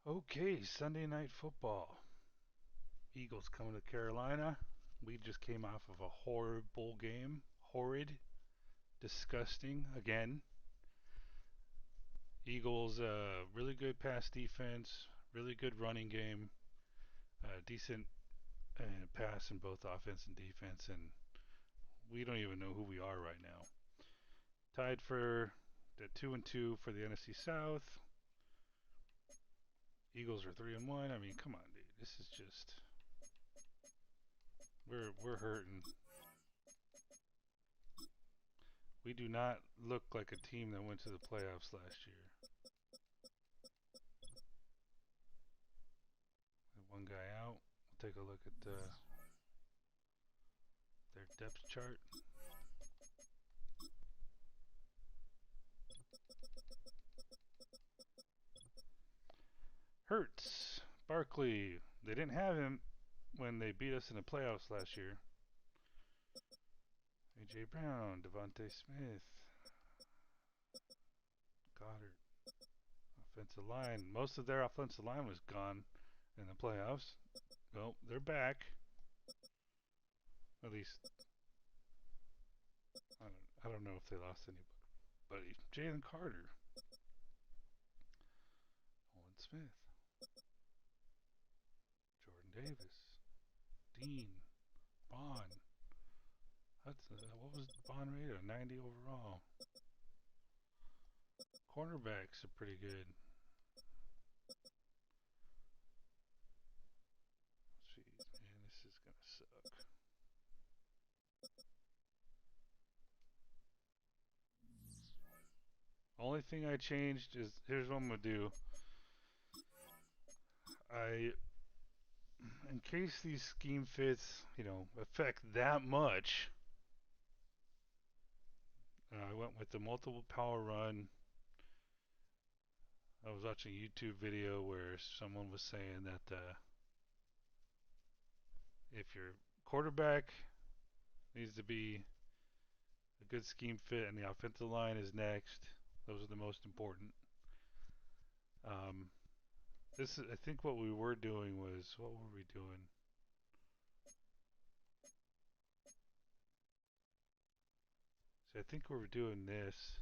Okay, Sunday night football. Eagles coming to Carolina. We just came off of a horrible game. Horrid, disgusting again. Eagles, really good pass defense, really good running game, decent pass in both offense and defense, and we don't even know who we are right now. Tied for the 2-2 for the NFC South. Eagles are 3-1. I mean, come on, dude. This is just we're hurting. We do not look like a team that went to the playoffs last year. One guy out. We'll take a look at their depth chart. Hurts, Barkley. They didn't have him when they beat us in the playoffs last year. A.J. Brown, Devontae Smith, Goddard. Offensive line. Most of their offensive line was gone in the playoffs. Well, they're back. At least, I don't know if they lost anybody. Jalen Carter, Owen Smith, Jordan Davis, Dean, Bond. What was Bond rated? 90 overall. Cornerbacks are pretty good. Jeez, man, this is gonna suck. Only thing I changed is here's what I'm gonna do. I, in case these scheme fits, affect that much, I went with the multiple power run. I was watching a YouTube video where someone was saying that if your quarterback needs to be a good scheme fit and the offensive line is next, those are the most important. Um, I think what we were doing was, what were we doing? So I think we were doing this,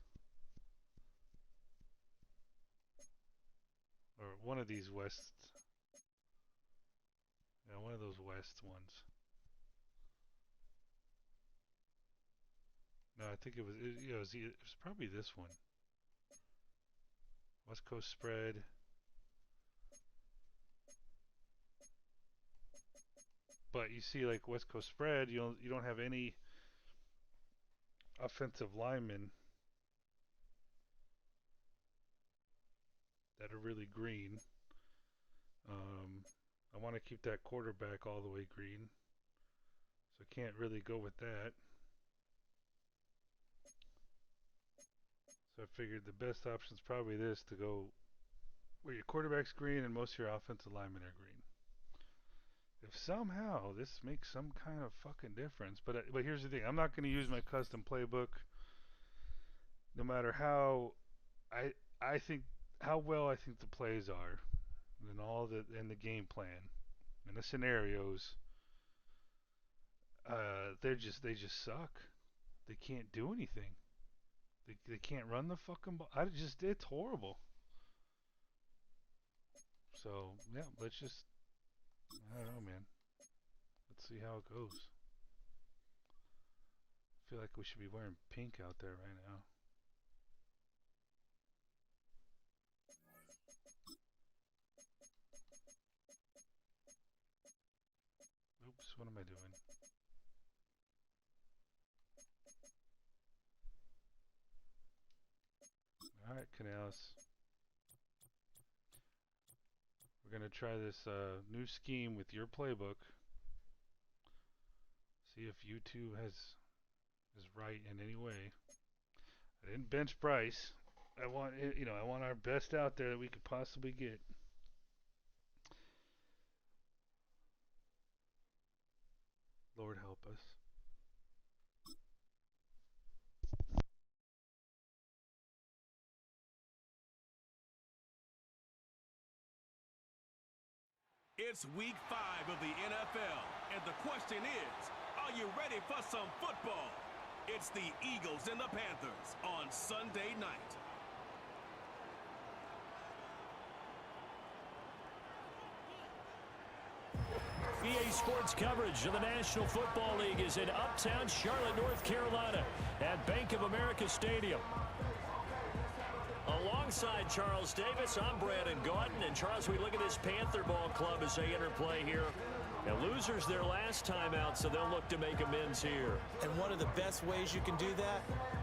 or one of these one of those West ones. No, I think it was probably this one. West Coast spread. But you see, like West Coast spread, you don't have any offensive linemen that are really green. I want to keep that quarterback all the way green, so I can't really go with that. So I figured the best option is probably this, to go where your quarterback's green and most of your offensive linemen are green. If somehow this makes some kind of fucking difference, but here's the thing: I'm not going to use my custom playbook, no matter how I I think how well I think the plays are, and the game plan and the scenarios. They just suck. They can't do anything. They can't run the fucking ball. It's horrible. So yeah, I don't know, man. Let's see how it goes. I feel like we should be wearing pink out there right now. Oops, what am I doing? All right, Canales. We're gonna try this new scheme with your playbook. See if YouTube is right in any way. I didn't bench Bryce. I want our best out there that we could possibly get. Lord help us. It's week 5 of the NFL, and the question is, are you ready for some football? It's the Eagles and the Panthers on Sunday night. EA Sports coverage of the National Football League is in uptown Charlotte, North Carolina at Bank of America Stadium. Alongside Charles Davis, I'm Brandon Gautin. And Charles, we look at this Panther ball club as they enter play here. And losers their last time out, so they'll look to make amends here. And one of the best ways you can do that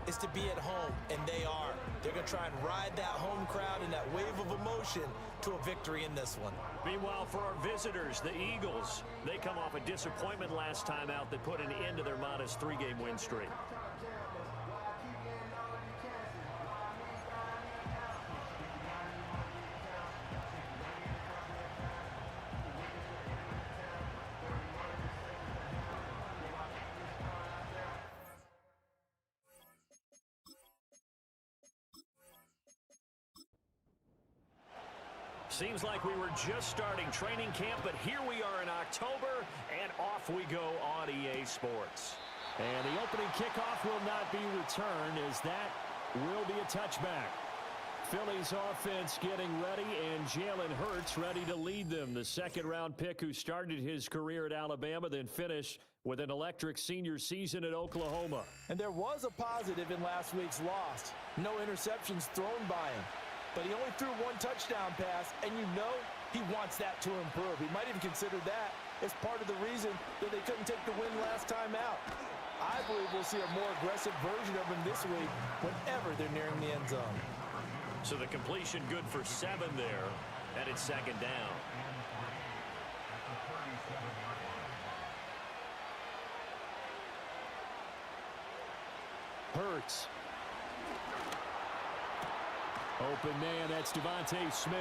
is to be at home, and they are. They're going to try and ride that home crowd and that wave of emotion to a victory in this one. Meanwhile, for our visitors, the Eagles, they come off a disappointment last time out that put an end to their modest 3-game win streak. Seems like we were just starting training camp, but here we are in October, and off we go on EA Sports. And the opening kickoff will not be returned, as that will be a touchback. Philly's offense getting ready, and Jalen Hurts ready to lead them. The second-round pick who started his career at Alabama, then finished with an electric senior season at Oklahoma. And there was a positive in last week's loss. No interceptions thrown by him. But he only threw one touchdown pass, and you know he wants that to improve. He might even consider that as part of the reason that they couldn't take the win last time out. I believe we'll see a more aggressive version of him this week whenever they're nearing the end zone. So the completion good for 7 there, and it's second down. Hurts. Open man, that's Devontae Smith.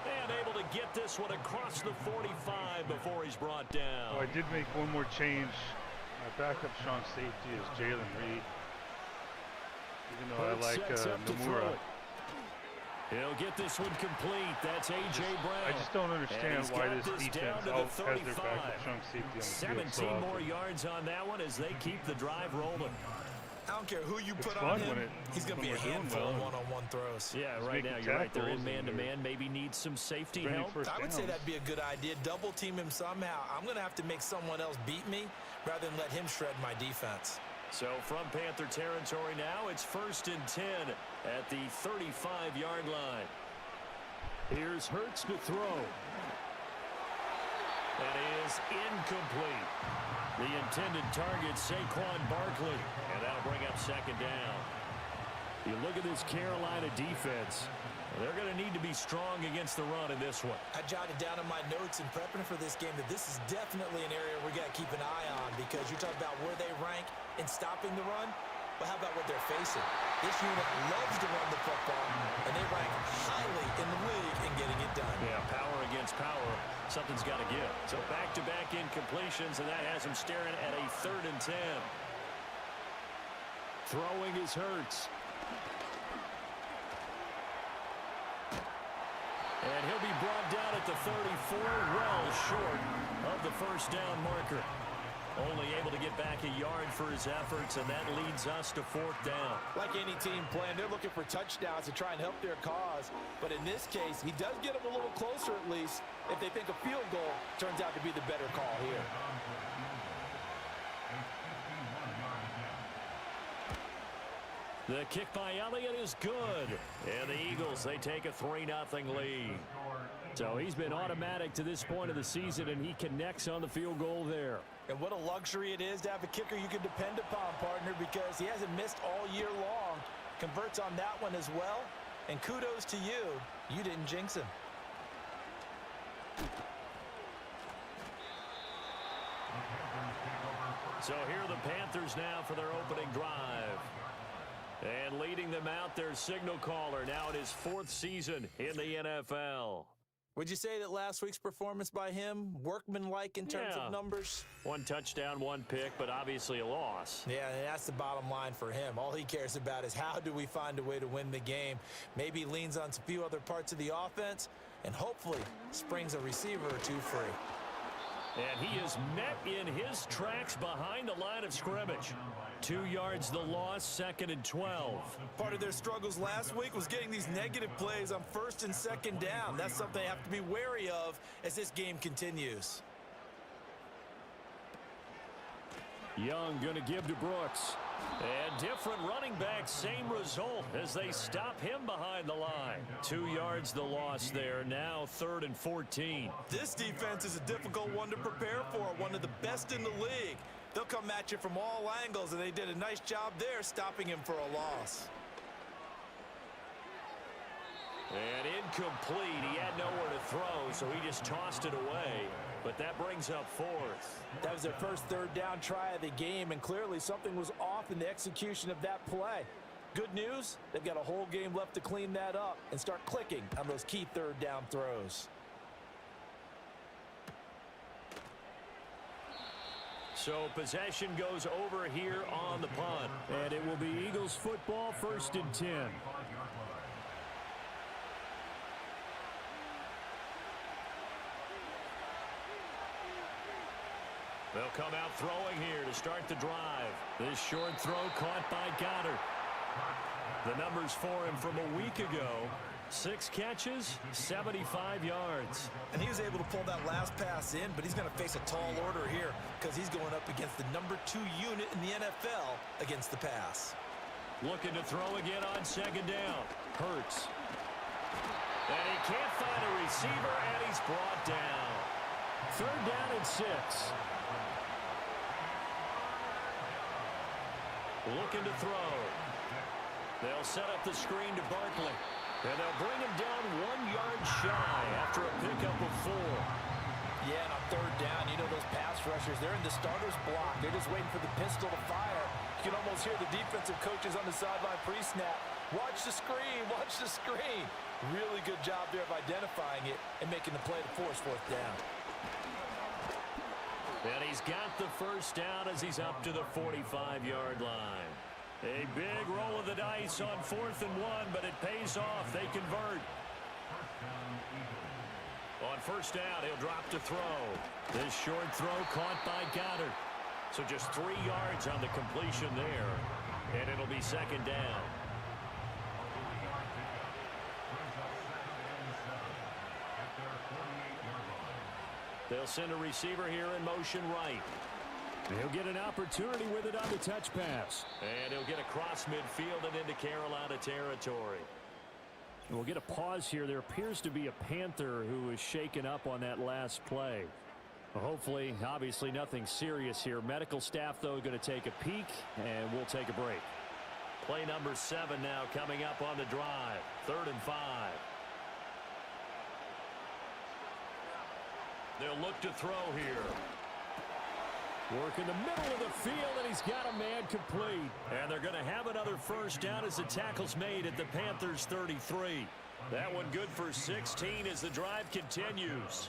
And able to get this one across the 45 before he's brought down. Oh, I did make one more change. My backup strong safety is Jalen Reed. Even though I like Nomura. He'll get this one complete. That's A.J. Brown. I just don't understand why this defense has their backup strong safety on the 17 field so more yards on that one as they keep the drive rolling. I don't care who you put on him, he's going to be a handful of one-on-one throws. Yeah, right now you're right. They're in man-to-man. Maybe need some safety help. I would say that'd be a good idea. Double team him somehow. I'm going to have to make someone else beat me rather than let him shred my defense. So from Panther territory now, it's 1st and 10 at the 35-yard line. Here's Hurts to throw. That is incomplete. The intended target, Saquon Barkley, and that'll bring up second down. You look at this Carolina defense. They're going to need to be strong against the run in this one. I jotted down in my notes in prepping for this game that this is definitely an area we got to keep an eye on, because you're talking about where they rank in stopping the run. But how about what they're facing? This unit loves to run the football, and they rank highly in the league in getting it done. Yeah, power against power. Something's got to give. So back-to-back incompletions, and that has him staring at a 3rd and 10. Throwing is Hurts. And he'll be brought down at the 34, well short of the first down marker. Only able to get back a yard for his efforts, and that leads us to 4th down. Like any team playing, they're looking for touchdowns to try and help their cause. But in this case, he does get them a little closer at least if they think a field goal turns out to be the better call here. The kick by Elliott is good. And the Eagles, they take a 3-0 lead. So he's been automatic to this point of the season, and he connects on the field goal there. And what a luxury it is to have a kicker you can depend upon, partner, because he hasn't missed all year long. Converts on that one as well. And kudos to you. You didn't jinx him. So here are the Panthers now for their opening drive. And leading them out, their signal caller, now in his 4th season in the NFL. Would you say that last week's performance by him, workmanlike in terms of numbers? 1 touchdown, 1 pick, but obviously a loss. Yeah, and that's the bottom line for him. All he cares about is how do we find a way to win the game. Maybe he leans on a few other parts of the offense, and hopefully springs a receiver or two free. And he is met in his tracks behind the line of scrimmage. 2 yards the loss, 2nd and 12. Part of their struggles last week was getting these negative plays on 1st and 2nd down. That's something they have to be wary of as this game continues. Young going to give to Brooks. And different running back, same result as they stop him behind the line. 2 yards the loss there, now 3rd and 14. This defense is a difficult one to prepare for, one of the best in the league. They'll come at you from all angles, and they did a nice job there stopping him for a loss. And incomplete. He had nowhere to throw, so he just tossed it away. But that brings up 4th. That was their first 3rd down try of the game, and clearly something was off in the execution of that play. Good news, they've got a whole game left to clean that up and start clicking on those key 3rd down throws. So possession goes over here on the punt. And it will be Eagles football, 1st and 10. They'll come out throwing here to start the drive. This short throw caught by Goddard. The numbers for him from a week ago. 6 catches, 75 yards. And he was able to pull that last pass in, but he's going to face a tall order here because he's going up against the number 2 unit in the NFL against the pass. Looking to throw again on 2nd down. Hurts. And he can't find a receiver, and he's brought down. 3rd down and 6. Looking to throw. They'll set up the screen to Barkley. And they'll bring him down 1 yard shy after a pickup of 4. Yeah, and on 3rd down, you know those pass rushers, they're in the starter's block. They're just waiting for the pistol to fire. You can almost hear the defensive coaches on the sideline pre-snap. Watch the screen, watch the screen. Really good job there of identifying it and making the play to force 4th down. And he's got the 1st down as he's up to the 45-yard line. A big roll of the dice on 4th and 1, but it pays off. They convert. On 1st down, he'll drop to throw. This short throw caught by Goddard. So just 3 yards on the completion there, and it'll be 2nd down. They'll send a receiver here in motion right. He'll get an opportunity with it on the touch pass. And he'll get across midfield and into Carolina territory. We'll get a pause here. There appears to be a Panther who is shaken up on that last play. Hopefully, obviously nothing serious here. Medical staff, though, going to take a peek, and we'll take a break. Play number 7 now coming up on the drive. 3rd and 5. They'll look to throw here. Work in the middle of the field, and he's got a man complete. And they're going to have another 1st down as the tackle's made at the Panthers' 33. That one good for 16 as the drive continues.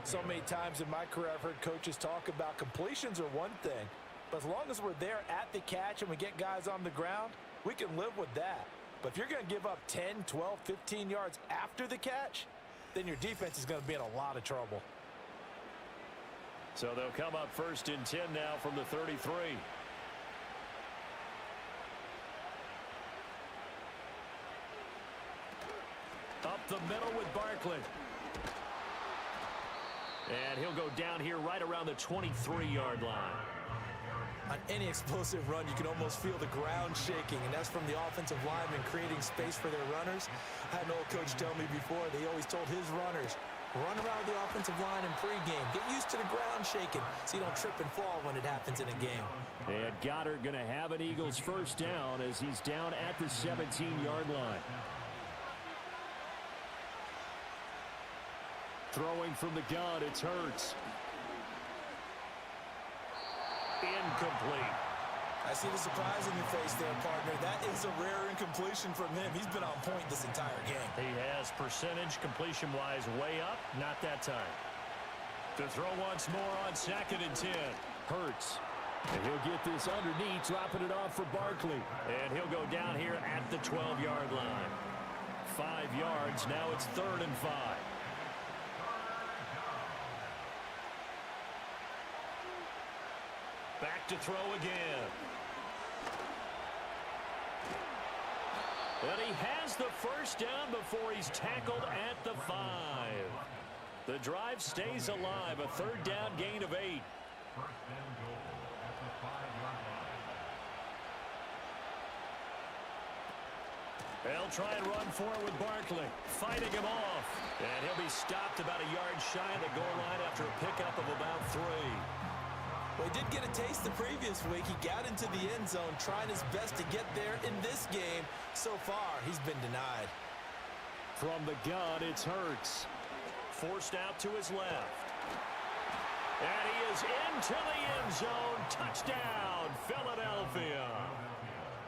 So many times in my career I've heard coaches talk about completions are one thing, but as long as we're there at the catch and we get guys on the ground, we can live with that. But if you're going to give up 10, 12, 15 yards after the catch, then your defense is going to be in a lot of trouble. So they'll come up 1st and 10 now from the 33. Up the middle with Barkley. And he'll go down here right around the 23-yard line. On any explosive run, you can almost feel the ground shaking, and that's from the offensive linemen creating space for their runners. I had an old coach tell me before that he always told his runners, run around the offensive line in pregame. Get used to the ground shaking so you don't trip and fall when it happens in a game. And Goddard going to have an Eagles 1st down as he's down at the 17-yard line. Throwing from the gun, it's Hurts. Incomplete. I see the surprise in your face there, partner. That is a rare incompletion from him. He's been on point this entire game. He has percentage completion-wise way up. Not that time. To throw once more on 2nd and 10. Hurts. And he'll get this underneath, dropping it off for Barkley. And he'll go down here at the 12-yard line. 5 yards. Now it's 3rd and 5. back to throw again. And he has the first down before he's tackled at the 5. The drive stays alive. A third down gain of 8. They'll try and run for it with Barkley, fighting him off. And he'll be stopped about a yard shy of the goal line after a pickup of about 3. Well, he did get a taste the previous week. He got into the end zone trying his best to get there in this game. So far, he's been denied. From the gun, it's Hurts. Forced out to his left. And he is into the end zone. Touchdown, Philadelphia.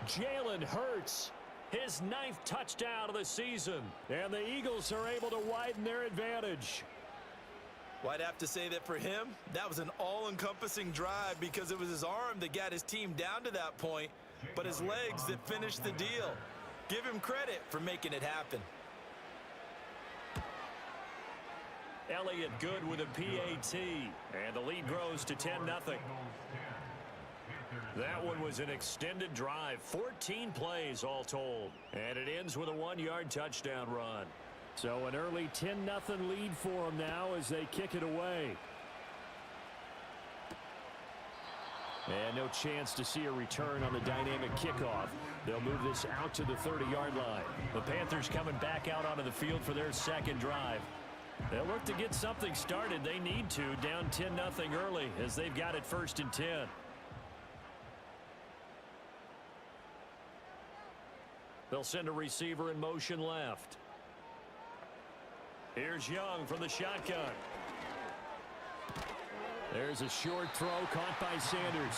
Jalen Hurts, his 9th touchdown of the season. And the Eagles are able to widen their advantage. Well, I'd have to say that for him, that was an all-encompassing drive because it was his arm that got his team down to that point, but his legs that finished the deal. Give him credit for making it happen. Elliott good with a PAT, and the lead grows to 10-0. That one was an extended drive, 14 plays all told, and it ends with a 1-yard touchdown run. So an early 10-0 lead for them now as they kick it away. And no chance to see a return on the dynamic kickoff. They'll move this out to the 30-yard line. The Panthers coming back out onto the field for their second drive. They'll look to get something started. They need to, down 10-0 early as they've got it 1st and 10. They'll send a receiver in motion left. Here's Young from the shotgun. There's a short throw caught by Sanders.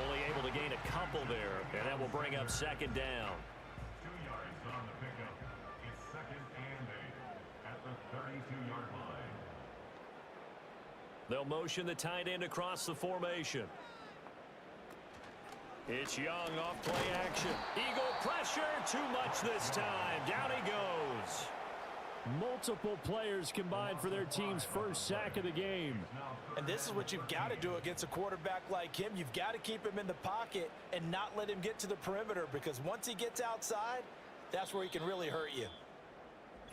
Only able to gain a couple there, and that will bring up 2nd down. 2 yards on the pickup. It's 2nd and 8 at the 32-yard line. They'll motion the tight end across the formation. It's Young off play action. Eagle pressure, too much this time. Down he goes. Multiple players combined for their team's first sack of the game. And this is what you've got to do against a quarterback like him. You've got to keep him in the pocket and not let him get to the perimeter, because once he gets outside, that's where he can really hurt you.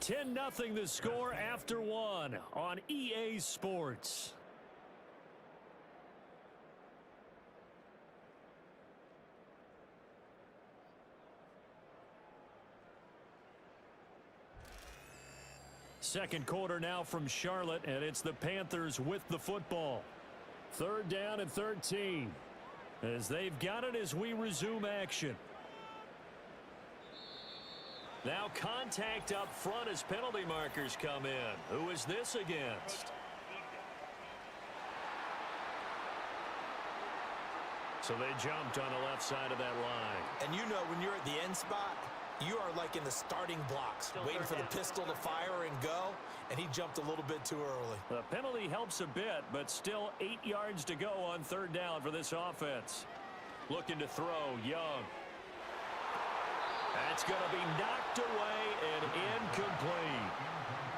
10-0 the score after 1 on EA Sports. Second quarter now from Charlotte, and it's the Panthers with the football. 3rd down and 13 as they've got it as we resume action. Now contact up front as penalty markers come in. Who is this against? So they jumped on the left side of that line. And you know when you're at the end spot, you are like in the starting blocks, waiting for the pistol to fire and go, and he jumped a little bit too early. The penalty helps a bit, but still 8 yards to go on 3rd down for this offense. Looking to throw, Young. That's going to be knocked away and incomplete.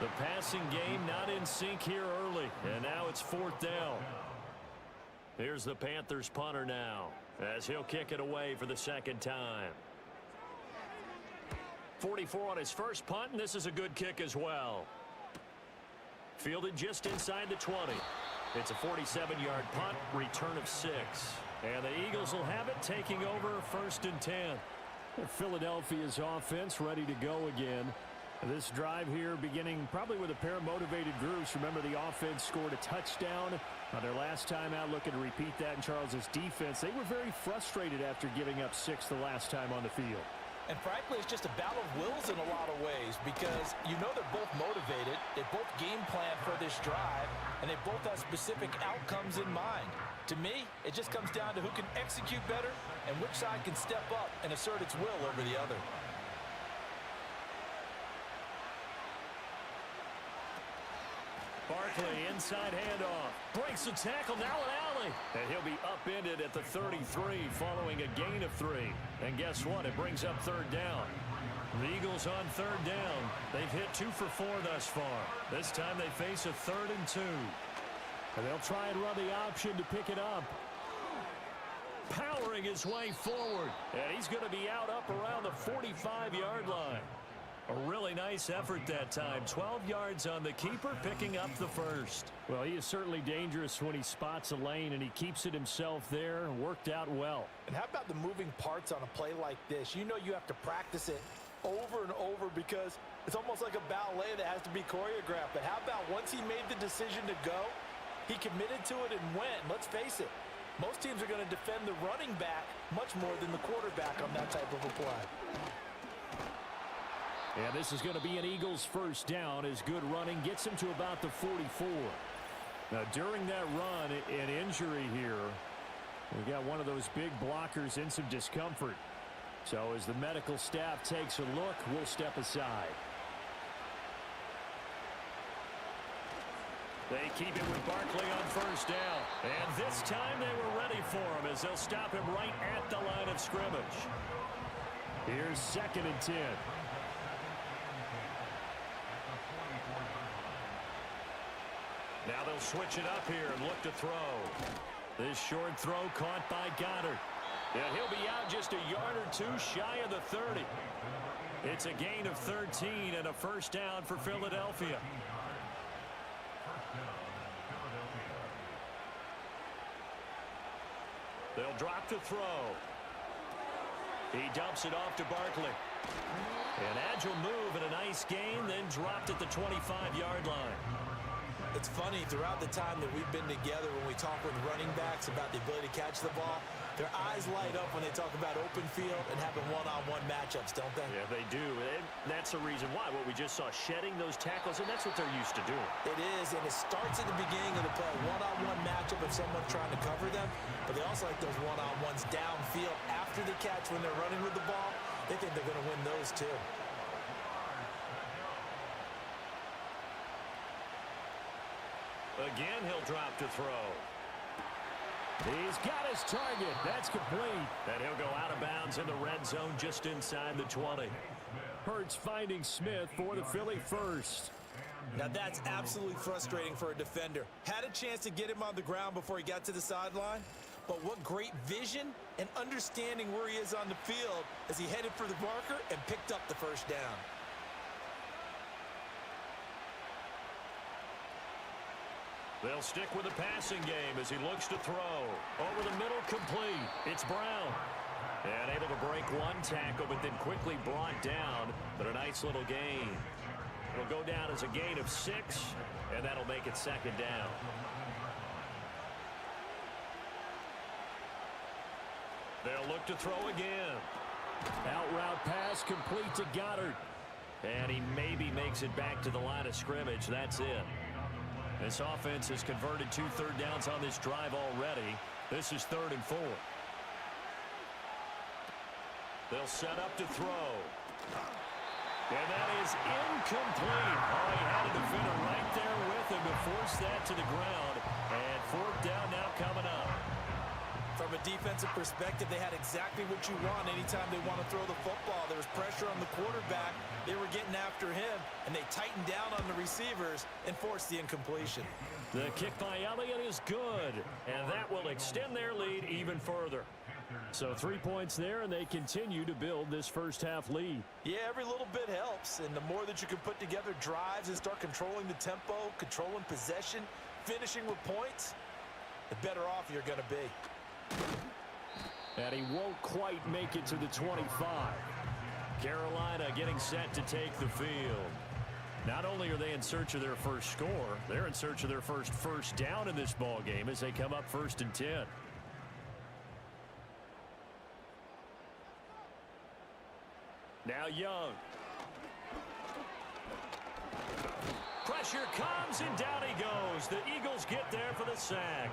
The passing game not in sync here early, and now it's 4th down. Here's the Panthers punter now, as he'll kick it away for the 2nd time. 44 on his first punt, and this is a good kick as well. Fielded just inside the 20. It's a 47-yard punt, return of 6. And the Eagles will have it, taking over 1st and 10. Philadelphia's offense ready to go again. This drive here beginning probably with a pair of motivated groups. Remember, the offense scored a touchdown on their last time out, looking to repeat that in Charles's defense. They were very frustrated after giving up 6 the last time on the field. And frankly, it's just a battle of wills in a lot of ways, because you know they're both motivated, they both game plan for this drive, and they both have specific outcomes in mind. To me, it just comes down to who can execute better and which side can step up and assert its will over the other. Barkley, inside handoff. Breaks the tackle, now an alley. And he'll be upended at the 33 following a gain of 3. And guess what? It brings up 3rd down. The Eagles on 3rd down. They've hit 2 for 4 thus far. This time they face a 3rd and 2. And they'll try and run the option to pick it up. powering his way forward. And he's going to be out up around the 45-yard line. A really nice effort that time. 12 yards on the keeper, picking up the first. Well, he is certainly dangerous when he spots a lane, and he keeps it himself there. Worked out well. And how about the moving parts on a play like this? You know you have to practice it over and over because it's almost like a ballet that has to be choreographed. But how about once he made the decision to go, he committed to it and went. Let's face it, most teams are going to defend the running back much more than the quarterback on that type of a play. And this is going to be an Eagles first down as good running gets him to about the 44. Now, during that run, an injury here. We got one of those big blockers in some discomfort. So as the medical staff takes a look, we'll step aside. They keep it with Barkley on first down. And this time they were ready for him as they'll stop him right at the line of scrimmage. Here's 2nd and 10. Now they'll switch it up here and look to throw. This short throw caught by Goddard. And he'll be out just a yard or two shy of the 30. It's a gain of 13 and a first down for Philadelphia. They'll drop to throw. He dumps it off to Barkley. An agile move and a nice gain, then dropped at the 25-yard line. It's funny, throughout the time that we've been together, when we talk with running backs about the ability to catch the ball, their eyes light up when they talk about open field and having one-on-one matchups, don't they? Yeah, they do. And that's the reason why. What we just saw, shedding those tackles, and that's what they're used to doing. It is, and it starts at the beginning of the play. One-on-one matchup if someone's trying to cover them, but they also like those one-on-ones downfield after the catch when they're running with the ball. They think they're going to win those too. Again, he'll drop to throw. He's got his target. That's complete. And he'll go out of bounds in the red zone just inside the 20. Hurts finding Smith for the Philly first. Now that's absolutely frustrating for a defender. Had a chance to get him on the ground before he got to the sideline, but what great vision and understanding where he is on the field as he headed for the marker and picked up the first down. They'll stick with the passing game as he looks to throw. Over the middle, complete. It's Brown. And able to break one tackle, but then quickly brought down. But a nice little gain. It'll go down as a gain of 6, and that'll make it 2nd down. They'll look to throw again. Out route pass complete to Goddard. And he maybe makes it back to the line of scrimmage. That's it. This offense has converted 2 third downs on this drive already. This is 3rd and 4. They'll set up to throw. And that is incomplete. Oh, he had a defender right there with him to force that to the ground. And 4th down now coming up. From a defensive perspective, they had exactly what you want anytime they want to throw the football. There was pressure on the quarterback. They were getting after him, and they tightened down on the receivers and forced the incompletion. The kick by Elliott is good, and that will extend their lead even further. So 3 points there, and they continue to build this first half lead. Yeah, every little bit helps, and the more that you can put together drives and start controlling the tempo, controlling possession, finishing with points, the better off you're going to be. And he won't quite make it to the 25. Carolina getting set to take the field. Not only are they in search of their first score, they're in search of their first down in this ball game as they come up 1st and 10. Now Young. Pressure comes and down he goes. The Eagles get there for the sack.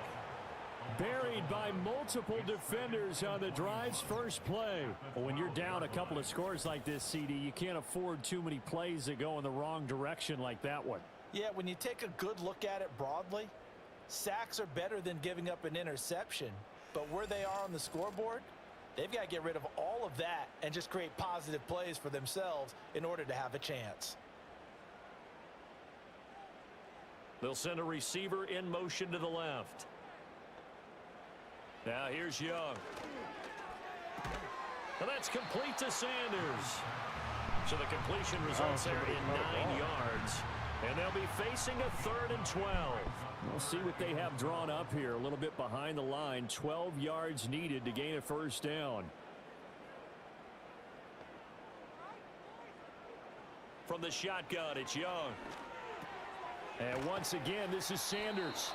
Buried by multiple defenders on the drive's first play. Well, when you're down a couple of scores like this, CD, you can't afford too many plays that go in the wrong direction like that one. Yeah, when you take a good look at it broadly, sacks are better than giving up an interception. But where they are on the scoreboard, they've got to get rid of all of that and just create positive plays for themselves in order to have a chance. They'll send a receiver in motion to the left. Now here's Young. And that's complete to Sanders. So the completion results there in 9 yards. And they'll be facing a 3rd and 12. We'll see what they have drawn up here. A little bit behind the line. 12 yards needed to gain a first down. From the shotgun, it's Young. And once again, this is Sanders.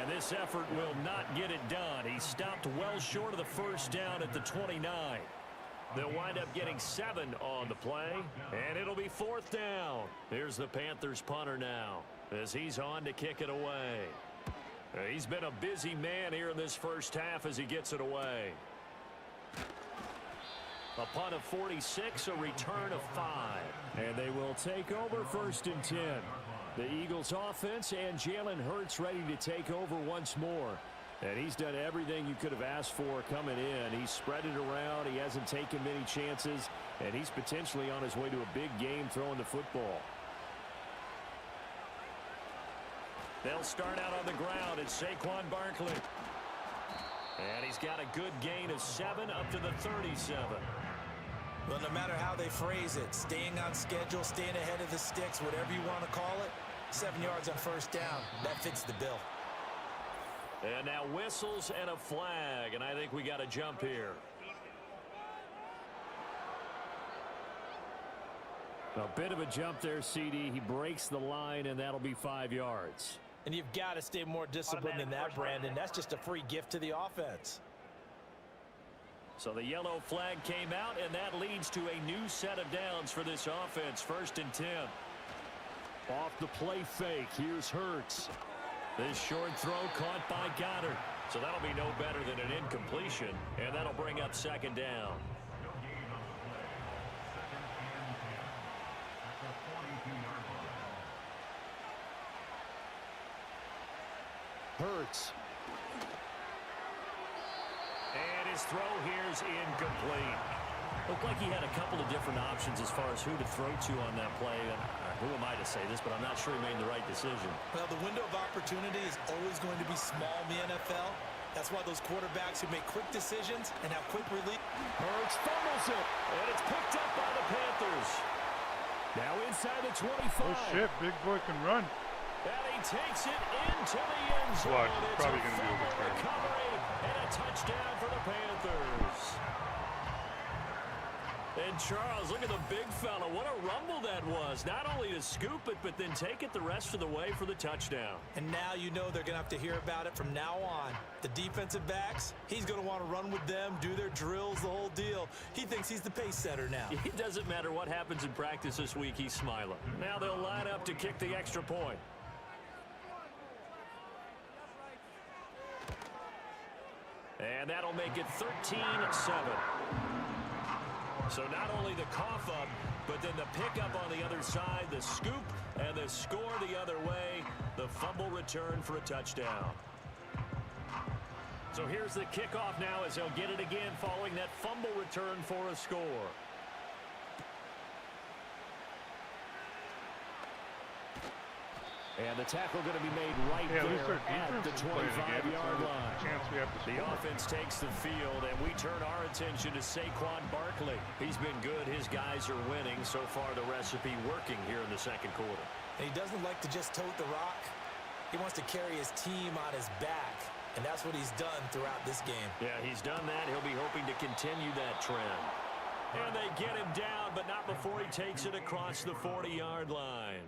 And this effort will not get it done. He stopped well short of the first down at the 29. They'll wind up getting 7 on the play, and it'll be 4th down. Here's the Panthers punter now as he's on to kick it away. He's been a busy man here in this first half as he gets it away. A punt of 46, a return of 5. And they will take over 1st and 10. The Eagles offense and Jalen Hurts ready to take over once more. And he's done everything you could have asked for coming in. He's spread it around. He hasn't taken many chances. And he's potentially on his way to a big game throwing the football. They'll start out on the ground. It's Saquon Barkley. And he's got a good gain of 7 up to the 37. Well, no matter how they phrase it, staying on schedule, staying ahead of the sticks, whatever you want to call it, 7 yards on first down. That fits the bill. And now whistles and a flag, and I think we got a jump here. A bit of a jump there, CD. He breaks the line, and that'll be 5 yards. And you've got to stay more disciplined than that, Brandon. That's just a free gift to the offense. So the yellow flag came out, and that leads to a new set of downs for this offense. 1st and 10. Off the play fake, here's Hurts. This short throw caught by Goddard. So that'll be no better than an incompletion, and that'll bring up 2nd down. No gain on the play. 2nd and 10 at the 42-yard line. Hurts. And his throw here's incomplete. Looked like he had a couple of different options as far as who to throw to on that play. And who am I to say this, but I'm not sure he made the right decision. Well, the window of opportunity is always going to be small in the NFL. That's why those quarterbacks who make quick decisions and have quick relief. Hurts fumbles it, and it's picked up by the Panthers. Now inside the 25. Oh, shit. Big boy can run. And he takes it into the end zone. Watch, it's probably going to be a fumble return. recovery and a touchdown for the Panthers. And Charles, look at the big fella. What a rumble that was. Not only to scoop it, but then take it the rest of the way for the touchdown. And now you know they're going to have to hear about it from now on. The defensive backs, he's going to want to run with them, do their drills, the whole deal. He thinks he's the pace setter now. It doesn't matter what happens in practice this week, he's smiling. Now they'll line up to kick the extra point. And that'll make it 13-7. So not only the cough up, but then the pickup on the other side, the scoop, and the score the other way, the fumble return for a touchdown. So here's the kickoff now as they'll get it again following that fumble return for a score. And the tackle going to be made right there at the 25-yard line. The offense takes the field, and we turn our attention to Saquon Barkley. He's been good. His guys are winning. So far, the recipe working here in the second quarter. And he doesn't like to just tote the rock. He wants to carry his team on his back, and that's what he's done throughout this game. Yeah, he's done that. He'll be hoping to continue that trend. And they get him down, but not before he takes it across the 40-yard line.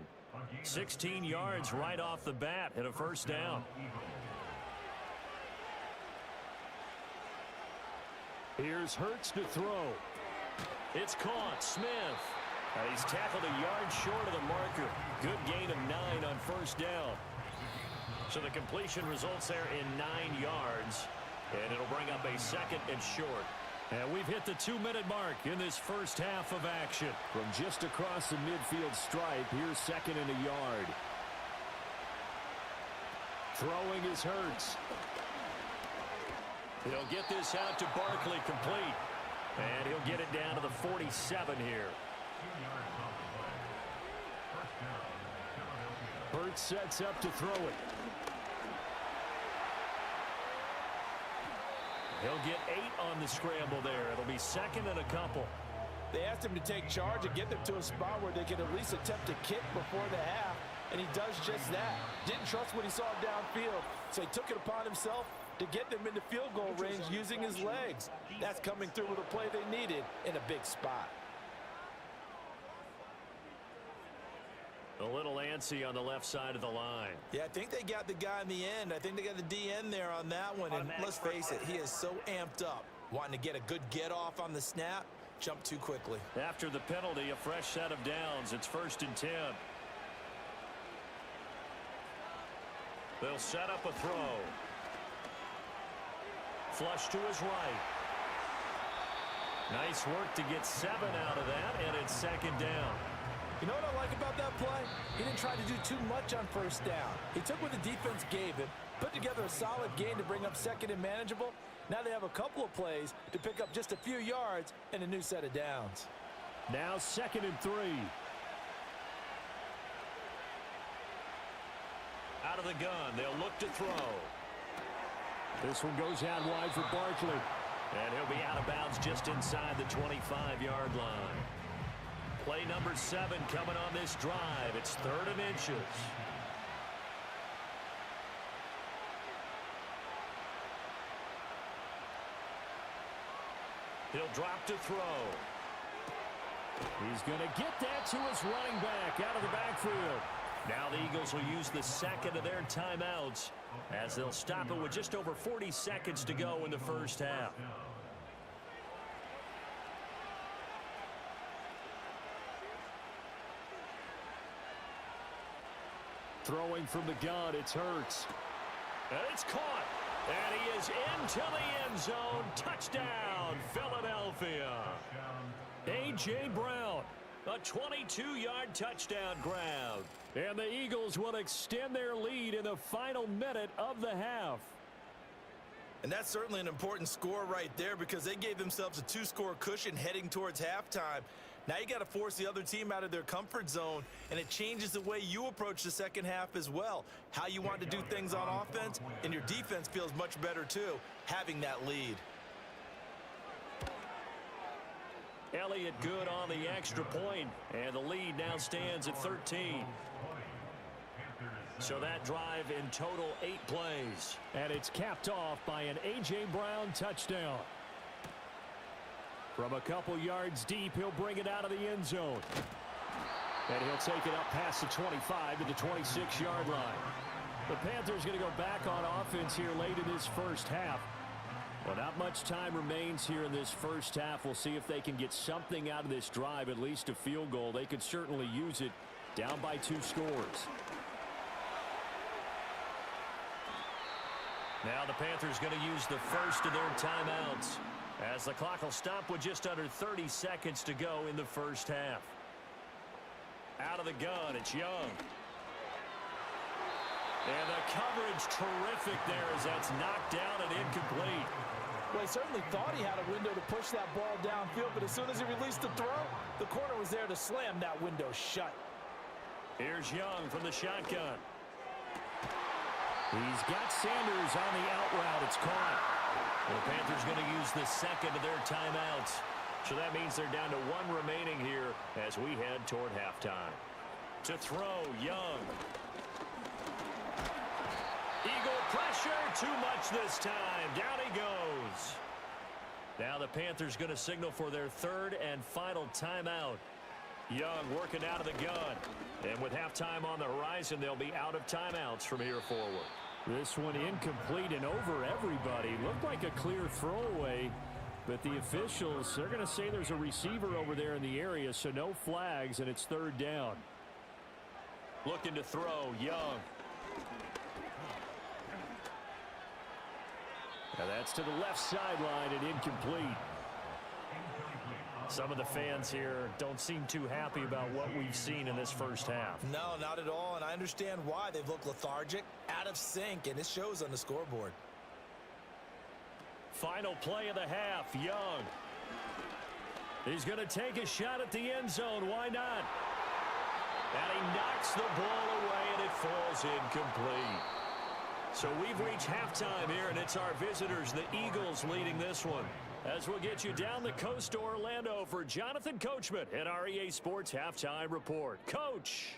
16 yards right off the bat and a first down. Here's Hurts to throw. It's caught. Smith. He's tackled a yard short of the marker. Good gain of 9 on first down. So the completion results there in 9 yards. And it'll bring up a 2nd and short. And we've hit the 2-minute mark in this first half of action. From just across the midfield stripe, here's 2nd and a yard. Throwing is Hurts. He'll get this out to Barkley complete. And he'll get it down to the 47 here. Hurts sets up to throw it. He'll get 8 on the scramble there. It'll be second and a couple. They asked him to take charge and get them to a spot where they could at least attempt a kick before the half, and he does just that. Didn't trust what he saw downfield, so he took it upon himself to get them into field goal range using his legs. That's coming through with a play they needed in a big spot. A little antsy on the left side of the line. Yeah, I think they got the guy in the end. I think they got the DN there on that one, and let's face it, he is so amped up, wanting to get a good get off on the snap. Jump too quickly. After the penalty, a fresh set of downs. It's 1st and 10. They'll set up a throw. Flush to his right. Nice work to get 7 out of that, and it's 2nd down. You know what I like about that play? He didn't try to do too much on 1st down. He took what the defense gave him, put together a solid gain to bring up 2nd and manageable. Now they have a couple of plays to pick up just a few yards and a new set of downs. Now 2nd and 3. Out of the gun, they'll look to throw. This one goes out wide for Barkley. And he'll be out of bounds just inside the 25-yard line. Play number 7 coming on this drive. It's 3rd and inches. He'll drop to throw. He's going to get that to his running back out of the backfield. Now the Eagles will use the 2nd of their timeouts as they'll stop it with just over 40 seconds to go in the 1st half. Throwing from the gun, it's Hurts. And it's caught. And he is into the end zone. Touchdown, Philadelphia. A.J. Brown, a 22-yard touchdown grab. And the Eagles will extend their lead in the final minute of the half. And that's certainly an important score right there because they gave themselves a 2-score cushion heading towards halftime. Now you got to force the other team out of their comfort zone, and it changes the way you approach the 2nd half as well. How you want to do things on offense, and your defense feels much better too, having that lead. Elliott good on the extra point, and the lead now stands at 13. So that drive in total 8 plays. And it's capped off by an A.J. Brown touchdown. From a couple yards deep, he'll bring it out of the end zone. And he'll take it up past the 25 to the 26-yard line. The Panthers going to go back on offense here late in this 1st half. Well, not much time remains here in this 1st half. We'll see if they can get something out of this drive, at least a field goal. They could certainly use it down by 2 scores. Now the Panthers going to use the 1st of their timeouts as the clock will stop with just under 30 seconds to go in the 1st half. Out of the gun, it's Young. And the coverage terrific there as that's knocked down and incomplete. Well, he certainly thought he had a window to push that ball downfield, but as soon as he released the throw, the corner was there to slam that window shut. Here's Young from the shotgun. He's got Sanders on the out route. It's caught. The Panthers going to use the 2nd of their timeouts. So that means they're down to 1 remaining here as we head toward halftime. To throw, Young. Eagle pressure, too much this time. Down he goes. Now the Panthers going to signal for their 3rd and final timeout. Young working out of the gun. And with halftime on the horizon, they'll be out of timeouts from here forward. This one incomplete and over everybody. Looked like a clear throwaway, but the officials, they're going to say there's a receiver over there in the area, so no flags, and it's 3rd down. Looking to throw, Young. Now that's to the left sideline and incomplete. Some of the fans here don't seem too happy about what we've seen in this 1st half. No, not at all, and I understand why. They've looked lethargic, out of sync, and it shows on the scoreboard. Final play of the half, Young. He's going to take a shot at the end zone. Why not? And he knocks the ball away, and it falls incomplete. So we've reached halftime here, and it's our visitors, the Eagles, leading this one. As we'll get you down the coast to Orlando for Jonathan Coachman at our EA Sports Halftime Report. Coach.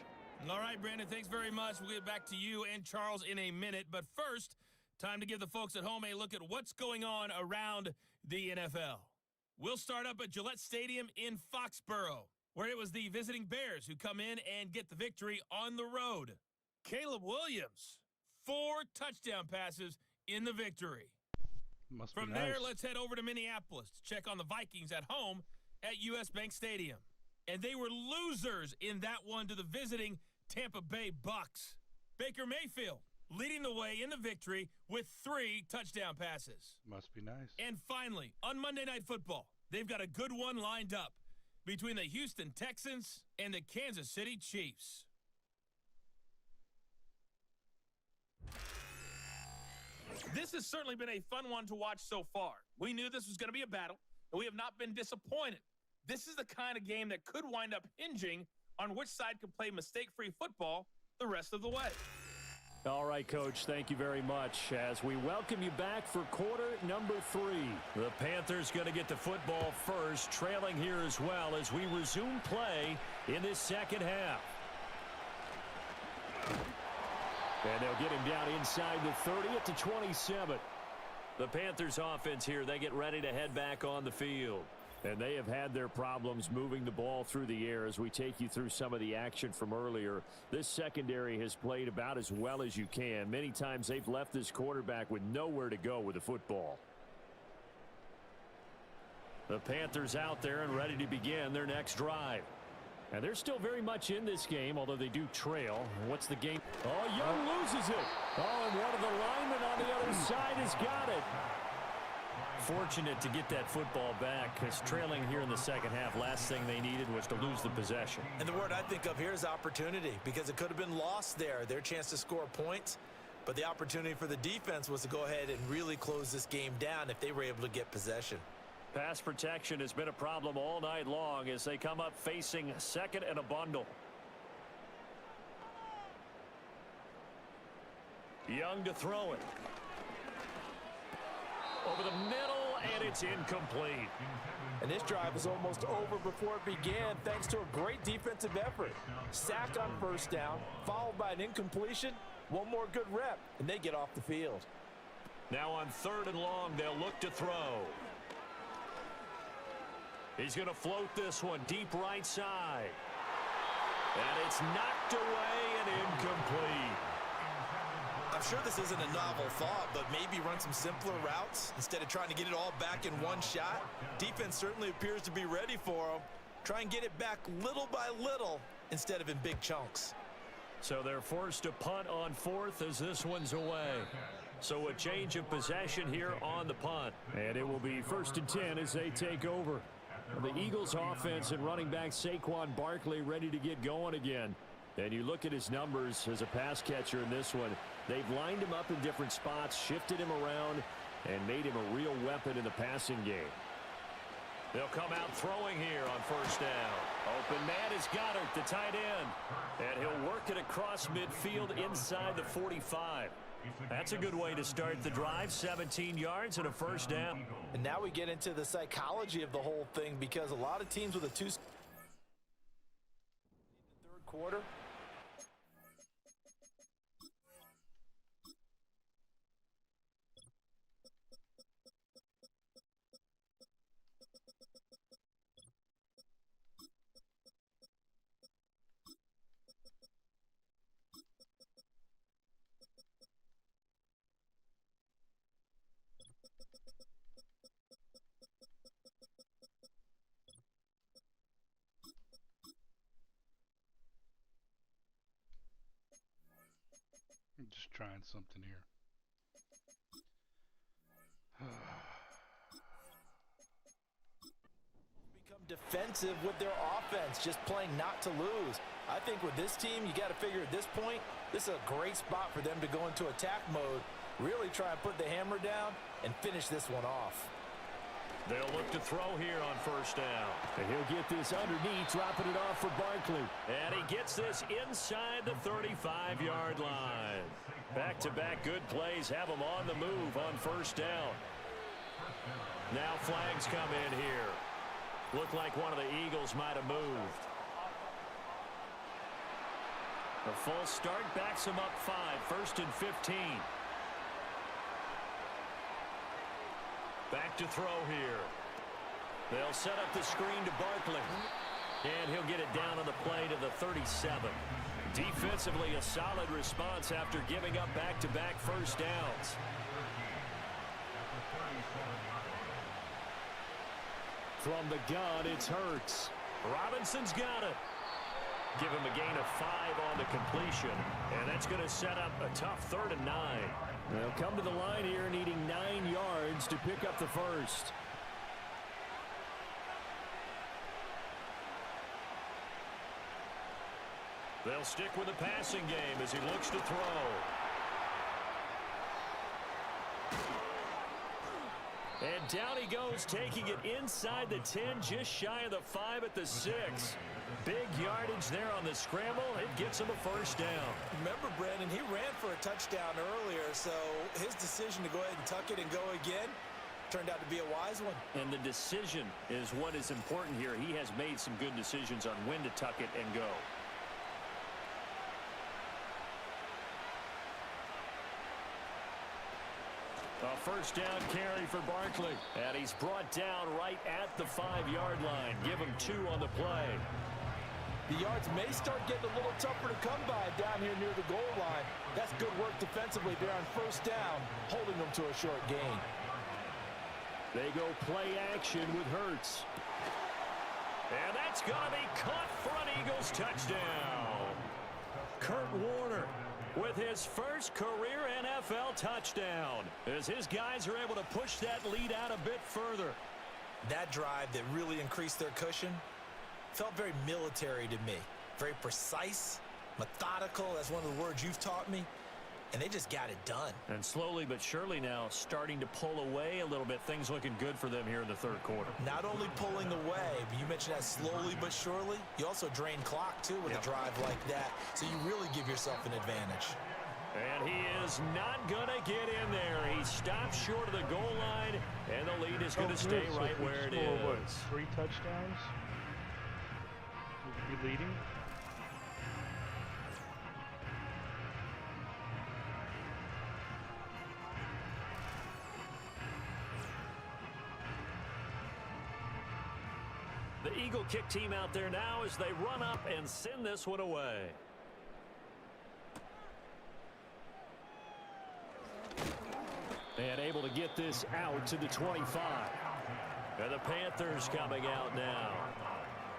All right, Brandon, thanks very much. We'll get back to you and Charles in a minute. But first, time to give the folks at home a look at what's going on around the NFL. We'll start up at Gillette Stadium in Foxborough, where it was the visiting Bears who come in and get the victory on the road. Caleb Williams, 4 touchdown passes in the victory. From there, let's head over to Minneapolis to check on the Vikings at home at US Bank Stadium. And they were losers in that one to the visiting Tampa Bay Bucks. Baker Mayfield leading the way in the victory with 3 touchdown passes. Must be nice. And finally, on Monday Night Football, they've got a good one lined up between the Houston Texans and the Kansas City Chiefs. This has certainly been a fun one to watch so far. We knew this was going to be a battle, and we have not been disappointed. This is the kind of game that could wind up hinging on which side can play mistake-free football the rest of the way. All right, Coach, thank you very much. As we welcome you back for quarter number 3. The Panthers going to get the football first, trailing here as well as we resume play in this second half. And they'll get him down inside the 30 at the 27. The Panthers offense here, they get ready to head back on the field. And they have had their problems moving the ball through the air as we take you through some of the action from earlier. This secondary has played about as well as you can. Many times they've left this quarterback with nowhere to go with the football. The Panthers out there and ready to begin their next drive. And they're still very much in this game, although they do trail. What's the game? Oh, Young loses it. Oh, and one of the linemen on the other side has got it. Fortunate to get that football back, because trailing here in the second half, last thing they needed was to lose the possession. And the word I think of here is opportunity, because it could have been lost there, their chance to score points. But the opportunity for the defense was to go ahead and really close this game down if they were able to get possession. Pass protection has been a problem all night long as they come up facing second and a bundle. Young to throw it. Over the middle, and it's incomplete. And this drive is almost over before it began thanks to a great defensive effort. Sack on first down, followed by an incompletion. One more good rep, and they get off the field. Now on 3rd and long, they'll look to throw. He's going to float this one deep right side. And it's knocked away and incomplete. I'm sure this isn't a novel thought, but maybe run some simpler routes instead of trying to get it all back in one shot. Defense certainly appears to be ready for them. Try and get it back little by little instead of in big chunks. So they're forced to punt on 4th as this one's away. So a change of possession here on the punt. And it will be 1st and 10 as they take over. The Eagles offense and running back Saquon Barkley ready to get going again. And you look at his numbers as a pass catcher in this one. They've lined him up in different spots, shifted him around, and made him a real weapon in the passing game. They'll come out throwing here on 1st down. Open man has got it, the tight end. And he'll work it across midfield inside the 45. That's a good way to start the drive. 17 yards and a 1st down. And now we get into the psychology of the whole thing, because a lot of teams with a 2 3rd quarter. I'm just trying something here. Become defensive with their offense, just playing not to lose. I think with this team, you got to figure at this point, this is a great spot for them to go into attack mode, really try and put the hammer down and finish this one off. They'll look to throw here on first down. And he'll get this underneath, dropping it off for Barkley. And he gets this inside the 35-yard line. Back-to-back good plays have him on the move on first down. Now flags come in here. Looked like one of the Eagles might have moved. A false start backs him up 5, 1st and 15. Back to throw here. They'll set up the screen to Barkley. And he'll get it down on the play to the 37. Defensively, a solid response after giving up back-to-back first downs. From the gun, it's Hurts. Robinson's got it. Give him a gain of 5 on the completion. And that's going to set up a tough 3rd and 9. They'll come to the line here needing 9 yards to pick up the first. They'll stick with the passing game as he looks to throw. And down he goes, taking it inside the 10, just shy of the 5 at the 6. Big yardage there on the scramble. It gets him a first down. Remember, Brandon, he ran for a touchdown earlier, so his decision to go ahead and tuck it and go again turned out to be a wise one. And the decision is what is important here. He has made some good decisions on when to tuck it and go. A first down carry for Barkley. And he's brought down right at the 5-yard line. Give him 2 on the play. The yards may start getting a little tougher to come by down here near the goal line. That's good work defensively there on first down, holding them to a short gain. They go play action with Hurts. And that's going to be caught for an Eagles touchdown. Kurt Warner with his first career NFL touchdown as his guys are able to push that lead out a bit further. That drive that really increased their cushion felt very military to me. Very precise, methodical. That's one of the words you've taught me. And they just got it done. And slowly but surely now starting to pull away a little bit. Things looking good for them here in the 3rd quarter. Not only pulling away, but you mentioned that slowly but surely. You also drain clock, too, with a drive like that. So you really give yourself an advantage. And he is not going to get in there. He stops short of the goal line, and the lead is going to stay right where it is. What, 3 touchdowns? Would be leading? The Eagle kick team out there now as they run up and send this one away. And able to get this out to the 25. And the Panthers coming out now.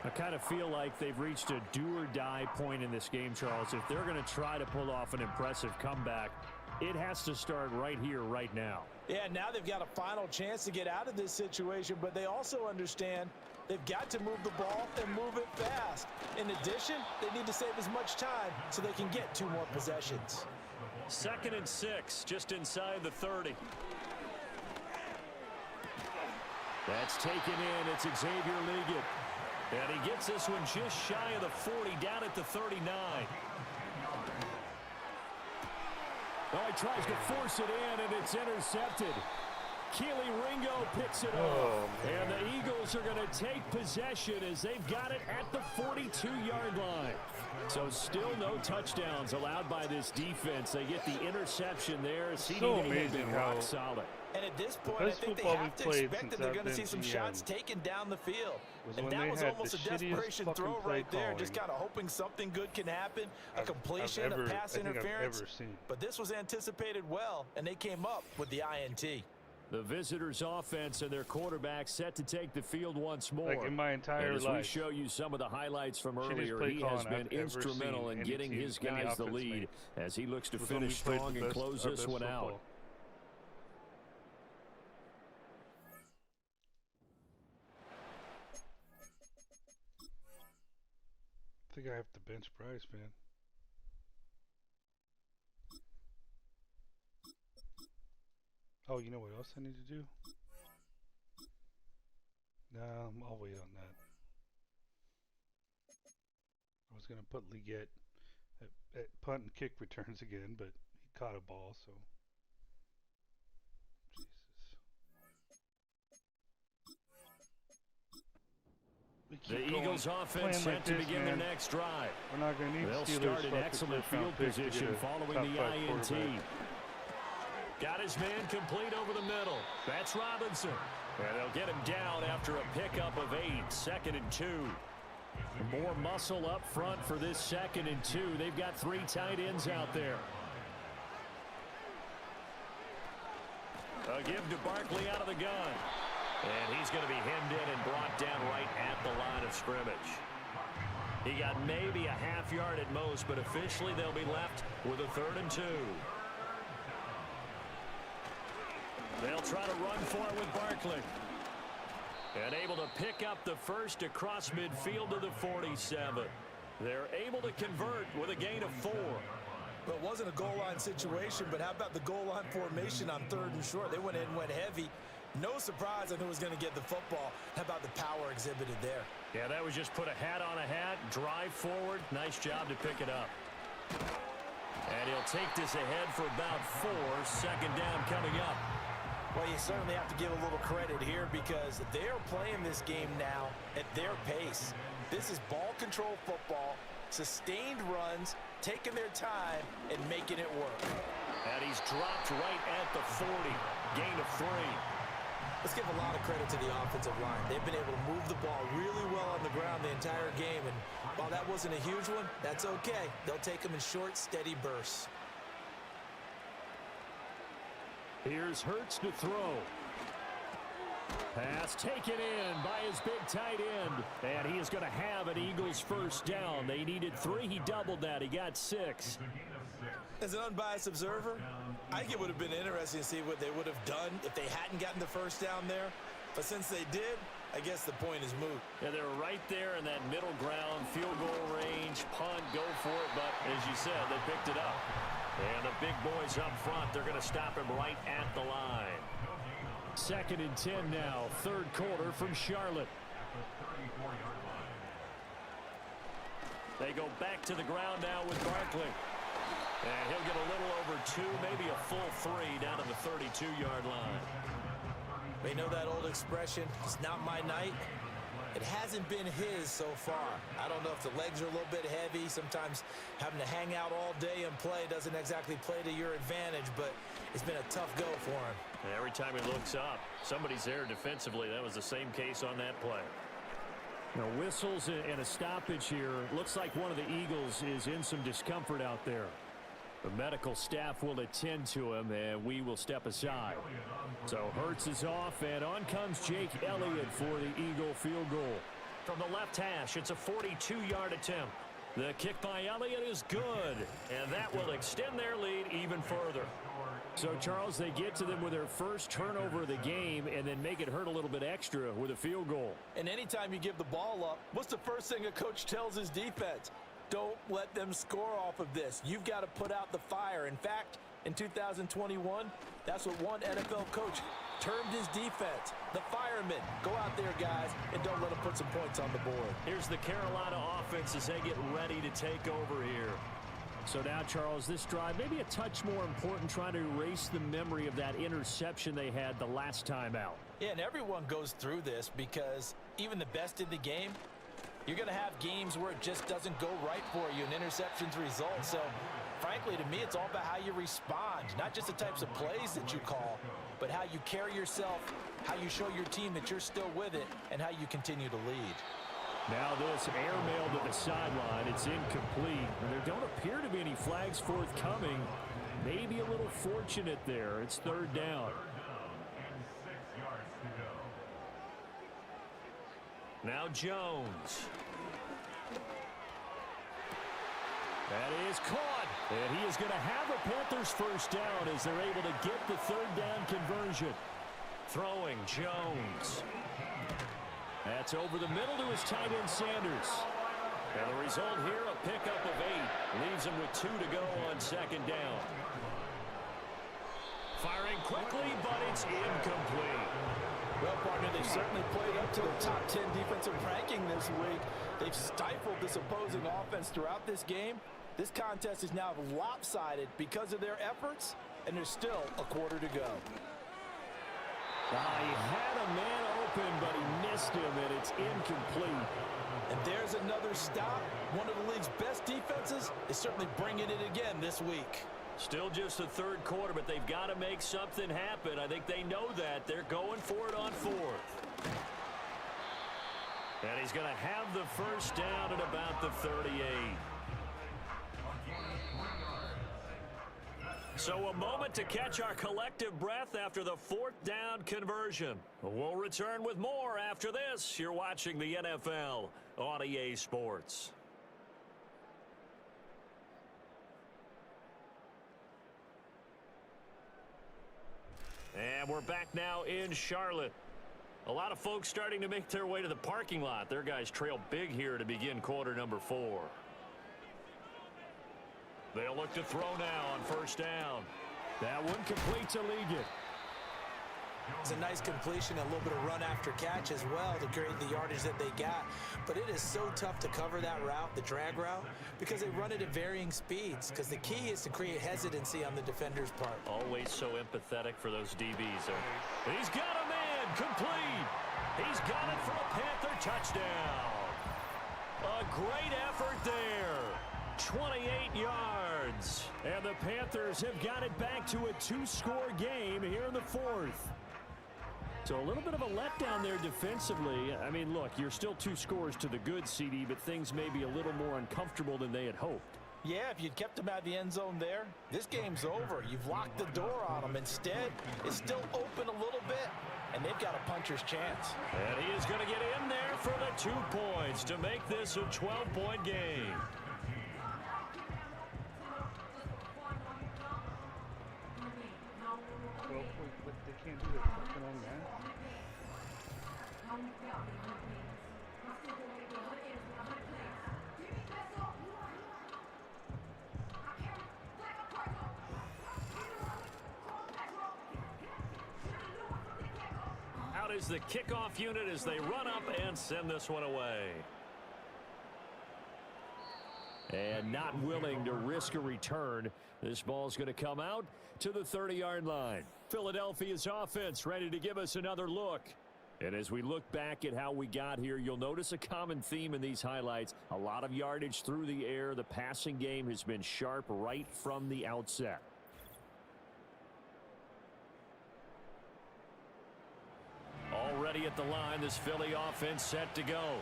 I kind of feel like they've reached a do-or-die point in this game, Charles. If they're going to try to pull off an impressive comeback, it has to start right here, right now. Yeah, now they've got a final chance to get out of this situation, but they also understand they've got to move the ball and move it fast. In addition, they need to save as much time so they can get 2 more possessions. 2nd and 6, just inside the 30. That's taken in. It's Xavier Liggett. And he gets this one just shy of the 40, down at the 39. Oh, he tries to force it in, and it's intercepted. Keely Ringo picks it up. And the Eagles are going to take possession as they've got it at the 42-yard line. So still no touchdowns allowed by this defense. They get the interception there. So amazing how solid. And at this point, I think they have to expect that they're going to see some shots taken down the field. And that was almost a desperation throw right there, just kind of hoping something good can happen, a completion, a pass interference. But this was anticipated well, and they came up with the INT. The visitors' offense and their quarterback set to take the field once more. Like in my entire as life. we show you some of the highlights from earlier, he has been instrumental in getting his guys the lead as he looks to finish strong and close this one out. I think I have to bench Bryce, man. Oh, you know what else I need to do? No, I'll wait on that. I was going to put Leggett at punt and kick returns again, but he caught a ball, so. Jesus. The Eagles offense set to begin their next drive. We're not going to need They'll Steelers start in excellent field position following the INT. Got his man complete over the middle. That's Robinson. And they'll get him down after a pickup of 8, 2nd and 2. More muscle up front for this 2nd and 2. They've got 3 tight ends out there. A give to Barkley out of the gun. And he's going to be hemmed in and brought down right at the line of scrimmage. He got maybe a half yard at most, but officially they'll be left with a 3rd and 2. They'll try to run for it with Barkley. And able to pick up the first across midfield to the 47. They're able to convert with a gain of 4. Well, it wasn't a goal line situation, but how about the goal line formation on 3rd and short? They went in and went heavy. No surprise on who was going to get the football. How about the power exhibited there? Yeah, that was just put a hat on a hat, drive forward. Nice job to pick it up. And he'll take this ahead for about 4. 2nd down coming up. Well, you certainly have to give a little credit here because they're playing this game now at their pace. This is ball control football, sustained runs, taking their time, and making it work. And he's dropped right at the 40. Gain of 3. Let's give a lot of credit to the offensive line. They've been able to move the ball really well on the ground the entire game. And while that wasn't a huge one, that's okay. They'll take them in short, steady bursts. Here's Hurts to throw. Pass taken in by his big tight end. And he is going to have an Eagles first down. They needed 3. He doubled that. He got 6. As an unbiased observer, I think it would have been interesting to see what they would have done if they hadn't gotten the first down there. But since they did, I guess the point is moot. Yeah, they were right there in that middle ground, field goal range, punt, go for it. But as you said, they picked it up. And the big boys up front, they're going to stop him right at the line. 2nd and 10 now, 3rd quarter from Charlotte. They go back to the ground now with Barkley. And he'll get a little over 2, maybe a full 3 down to the 32-yard line. They know that old expression, it's not my night. It hasn't been his so far. I don't know if the legs are a little bit heavy. Sometimes having to hang out all day and play doesn't exactly play to your advantage, but it's been a tough go for him. And every time he looks up, somebody's there defensively. That was the same case on that play. Now, whistles and a stoppage here. Looks like one of the Eagles is in some discomfort out there. The medical staff will attend to him, and we will step aside. So Hurts is off, and on comes Jake Elliott for the Eagle field goal. From the left hash, it's a 42-yard attempt. The kick by Elliott is good, and that will extend their lead even further. So, Charles, they get to them with their first turnover of the game and then make it hurt a little bit extra with a field goal. And anytime you give the ball up, what's the first thing a coach tells his defense? Don't let them score off of this. You've got to put out the fire. In fact, in 2021, that's what one NFL coach termed his defense. The firemen. Go out there, guys, and don't let them put some points on the board. Here's the Carolina offense as they get ready to take over here. So now, Charles, this drive maybe a touch more important, trying to erase the memory of that interception they had the last time out. Yeah, and everyone goes through this because even the best in the game, you're going to have games where it just doesn't go right for you and interceptions result. So, frankly, to me, it's all about how you respond, not just the types of plays that you call, but how you carry yourself, how you show your team that you're still with it, and how you continue to lead. Now this airmail to the sideline. It's incomplete. And there don't appear to be any flags forthcoming. Maybe a little fortunate there. It's 3rd down. Now Jones. That is caught. And he is going to have a Panthers first down as they're able to get the 3rd down conversion. Throwing Jones. That's over the middle to his tight end Sanders. And the result here, a pickup of 8. Leaves him with 2 to go on 2nd down. Firing quickly, but it's incomplete. Well, partner, they certainly played up to the top 10 defensive ranking this week. They've stifled this opposing offense throughout this game. This contest is now lopsided because of their efforts, and there's still a quarter to go. He had a man open, but he missed him, and it's incomplete. And there's another stop. One of the league's best defenses is certainly bringing it again this week. Still just the third quarter, but they've got to make something happen. I think they know that. They're going for it on fourth. And he's going to have the first down at about the 38. So a moment to catch our collective breath after the fourth down conversion. We'll return with more after this. You're watching the NFL on EA Sports. And we're back now in Charlotte. A lot of folks starting to make their way to the parking lot. Their guys trail big here to begin quarter number 4. They'll look to throw now on first down. That one complete to Ligon. It's a nice completion, a little bit of run after catch as well to create the yardage that they got. But it is so tough to cover that route, the drag route, because they run it at varying speeds. Because the key is to create hesitancy on the defender's part. Always so empathetic for those DBs. He's got a man complete. He's got it for a Panther touchdown. A great effort there. 28 yards. And the Panthers have got it back to a 2-score game here in the fourth. So a little bit of a letdown there defensively. I mean, look, you're still 2 scores to the good, CD, but things may be a little more uncomfortable than they had hoped. Yeah, if you'd kept them out of the end zone there, this game's over. You've locked the door on them. Instead, it's still open a little bit, and they've got a puncher's chance. And he is going to get in there for the 2 points to make this a 12-point game. But they can't do that fucking on that. Out is the kickoff unit as they run up and send this one away. And not willing to risk a return. This ball's going to come out to the 30-yard line. Philadelphia's offense ready to give us another look. And as we look back at how we got here, you'll notice a common theme in these highlights. A lot of yardage through the air. The passing game has been sharp right from the outset. Already at the line, this Philly offense set to go.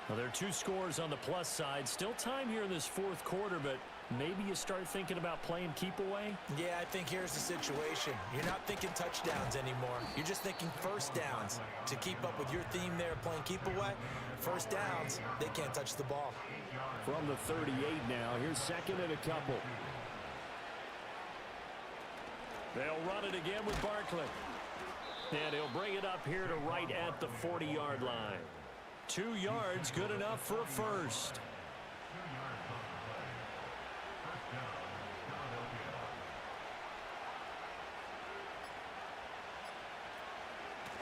Well, there are 2 scores on the plus side. Still time here in this fourth quarter, but maybe you start thinking about playing keep away? Yeah, I think here's the situation. You're not thinking touchdowns anymore. You're just thinking first downs. To keep up with your theme there, playing keep away, first downs, they can't touch the ball. From the 38 now, here's second and a couple. They'll run it again with Barkley. And he'll bring it up here to right at the 40-yard line. 2 yards, good enough for a first.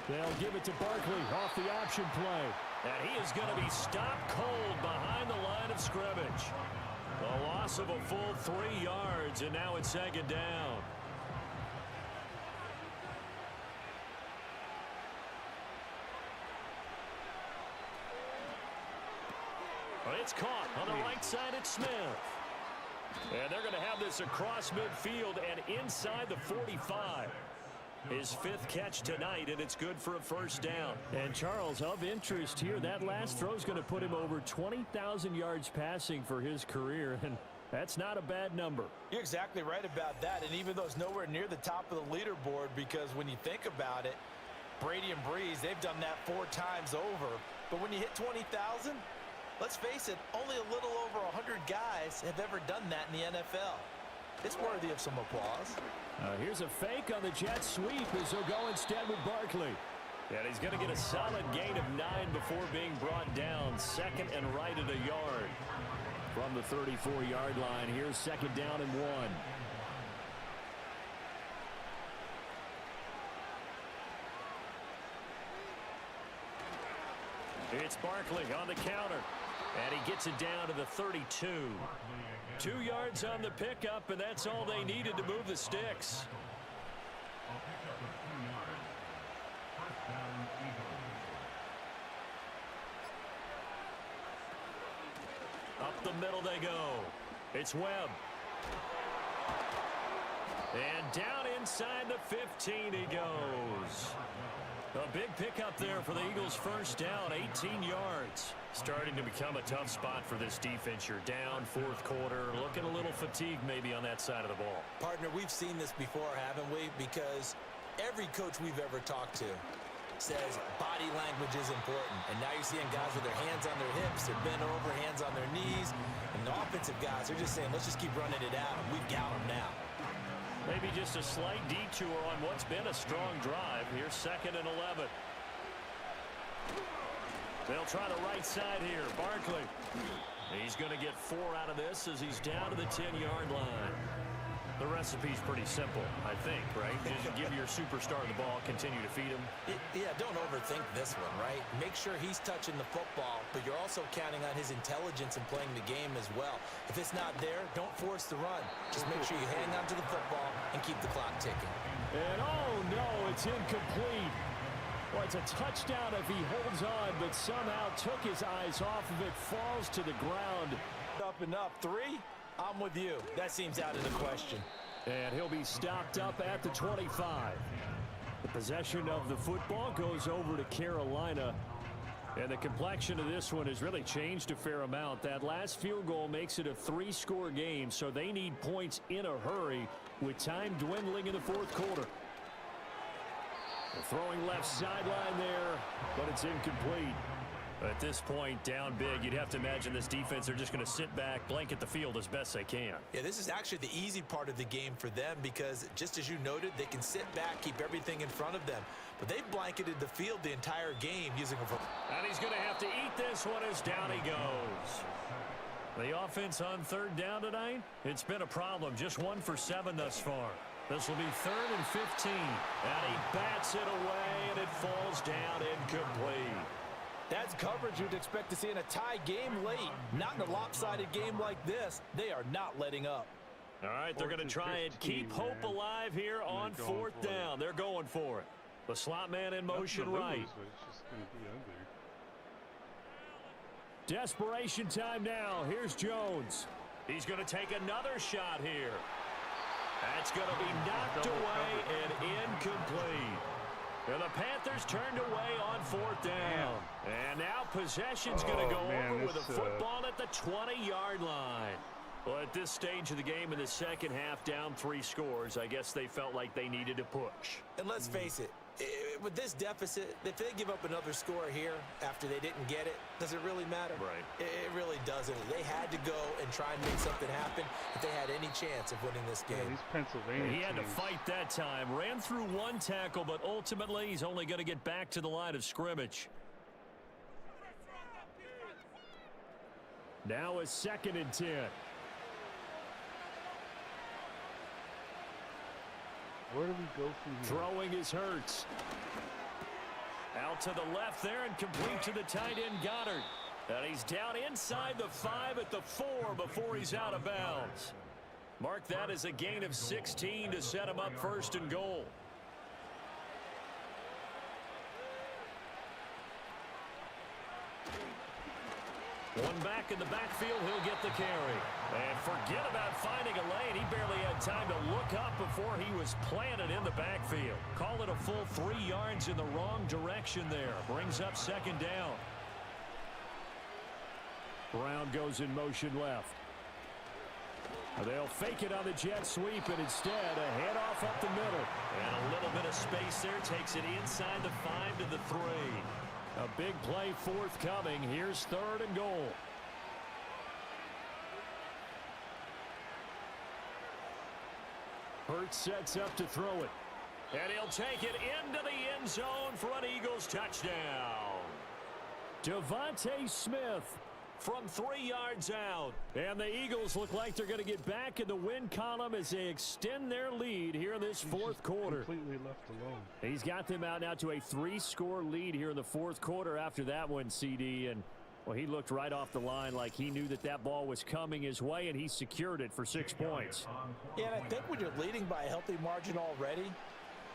They'll give it to Barkley off the option play. And he is going to be stopped cold behind the line of scrimmage. A loss of a full 3 yards, and now it's second down. It's caught on the right side at Smith. And they're going to have this across midfield and inside the 45. His 5th catch tonight, and it's good for a first down. And Charles, of interest here, that last throw is going to put him over 20,000 yards passing for his career, and that's not a bad number. You're exactly right about that, and even though it's nowhere near the top of the leaderboard, because when you think about it, Brady and Breeze, they've done that 4 times over. But when you hit 20,000, let's face it, only a little over 100 guys have ever done that in the NFL. It's worthy of some applause. Here's a fake on the jet sweep as he'll go instead with Barkley. And he's going to get a solid gain of 9 before being brought down. Second and right at a yard. From the 34-yard line, here's second down and 1. It's Barkley on the counter. And he gets it down to the 32. 2 yards on the pickup, and that's all they needed to move the sticks. A pickup of 2 yards. First down, Eagles. Up the middle they go. It's Webb. And down inside the 15 he goes. A big pickup there for the Eagles' first down, 18 yards. Starting to become a tough spot for this defense. You're down fourth quarter, looking a little fatigued maybe on that side of the ball. Partner, we've seen this before, haven't we? Because every coach we've ever talked to says body language is important. And now you're seeing guys with their hands on their hips, they're bent over, hands on their knees. And the offensive guys, they're just saying, let's just keep running it out. We've got them now. Maybe just a slight detour on what's been a strong drive. Here's 2nd and 11. They'll try the right side here. Barkley. He's going to get 4 out of this as he's down to the 10-yard line. The recipe's pretty simple, I think, right? Just give your superstar the ball, continue to feed him. Yeah, don't overthink this one, right? Make sure he's touching the football, but you're also counting on his intelligence in playing the game as well. If it's not there, don't force the run. Just make sure you hang on to the football and keep the clock ticking. And oh no, it's incomplete. Well, it's a touchdown if he holds on, but somehow took his eyes off of it, falls to the ground. Up and up. 3? I'm with you. That seems out of the question. And he'll be stopped up at the 25. The possession of the football goes over to Carolina. And the complexion of this one has really changed a fair amount. That last field goal makes it a 3-score game, so they need points in a hurry with time dwindling in the fourth quarter. Throwing left sideline there, but it's incomplete. At this point, down big, you'd have to imagine this defense, they're just going to sit back, blanket the field as best they can. Yeah, this is actually the easy part of the game for them because, just as you noted, they can sit back, keep everything in front of them. But they've blanketed the field the entire game using a... And he's going to have to eat this one as down he goes. The offense on 3rd down tonight, it's been a problem. Just 1 for 7 thus far. This will be 3rd and 15. And he bats it away, and it falls down incomplete. That's coverage you'd expect to see in a tie game late. Not in a lopsided game like this. They are not letting up. All right, they're going to try and keep hope alive here on 4th down. They're going for it. The slot man in motion right. It's just going to be ugly. Desperation time now. Here's Jones. He's going to take another shot here. That's going to be knocked away and incomplete. And the Panthers turned away on 4th down. And now possession's going to go over with a football at the 20-yard line. Well, at this stage of the game in the second half, down 3 scores, I guess they felt like they needed to push. And let's face it, with this deficit, if they give up another score here after they didn't get it, does it really matter? Right. It really doesn't. They had to go and try and make something happen if they had any chance of winning this game. Yeah, these Pennsylvania He had to teams. fight that time. Ran through 1 tackle, but ultimately he's only going to get back to the line of scrimmage. Now a 2nd and 10. Where do we go from here? Throwing is Hurts. Out to the left there and complete to the tight end Goddard. And he's down inside the 5 at the 4 before he's out of bounds. Mark that as a gain of 16 to set him up 1st and goal. One back in the backfield, he'll get the carry. And forget about finding a lane. He barely had time to look up before he was planted in the backfield. Call it a full 3 yards in the wrong direction there. Brings up 2nd down. Brown goes in motion left. They'll fake it on the jet sweep, and instead a handoff up the middle. And a little bit of space there takes it inside the 5 to the 3. A big play forthcoming. Here's 3rd and goal. Hurts sets up to throw it. And he'll take it into the end zone for an Eagles touchdown. Devontae Smith from 3 yards out. And the Eagles look like they're going to get back in the win column as they extend their lead here in this fourth quarter. Completely left alone. He's got them out now to a 3-score lead here in the fourth quarter after that one, CD. And, well, he looked right off the line like he knew that that ball was coming his way, and he secured it for 6 points. Yeah, and I think when you're leading by a healthy margin already,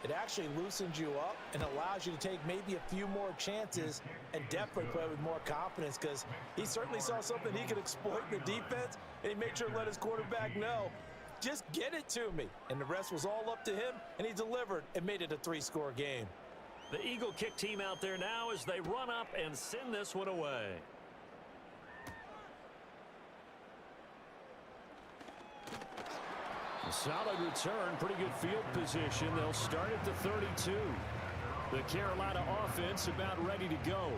it actually loosens you up and allows you to take maybe a few more chances and definitely play with more confidence, because he certainly saw something he could exploit in the defense, and he made sure to let his quarterback know, just get it to me. And the rest was all up to him, and he delivered and made it a 3-score game. The Eagle kick team out there now as they run up and send this one away. A solid return, pretty good field position. They'll start at the 32. The Carolina offense about ready to go.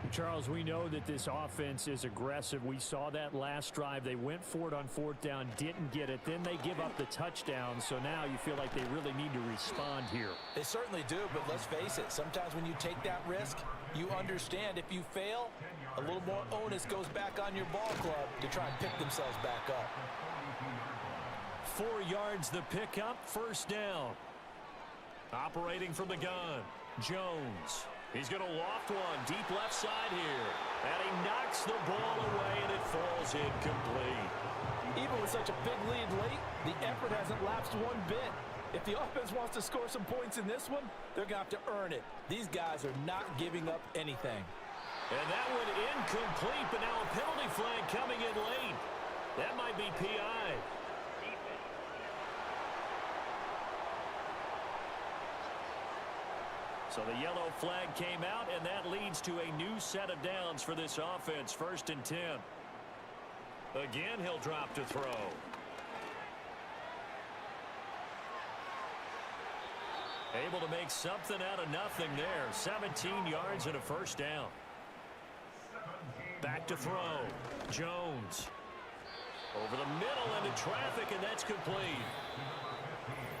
Charles, we know that this offense is aggressive. We saw that last drive. They went for it on 4th down, didn't get it. Then they give up the touchdown. So now you feel like they really need to respond here. They certainly do, but let's face it. Sometimes when you take that risk, you understand if you fail, a little more onus goes back on your ball club to try and pick themselves back up. 4 yards the pickup, 1st down. Operating from the gun, Jones. He's going to loft one deep left side here. And he knocks the ball away, and it falls incomplete. Even with such a big lead late, the effort hasn't lapsed one bit. If the offense wants to score some points in this one, they're going to have to earn it. These guys are not giving up anything. And that one incomplete, but now a penalty flag coming in late. That might be PI. So the yellow flag came out, and that leads to a new set of downs for this offense. 1st and 10. Again, he'll drop to throw. Able to make something out of nothing there. 17 yards and a 1st down. Back to throw. Jones. Over the middle into traffic, and that's complete.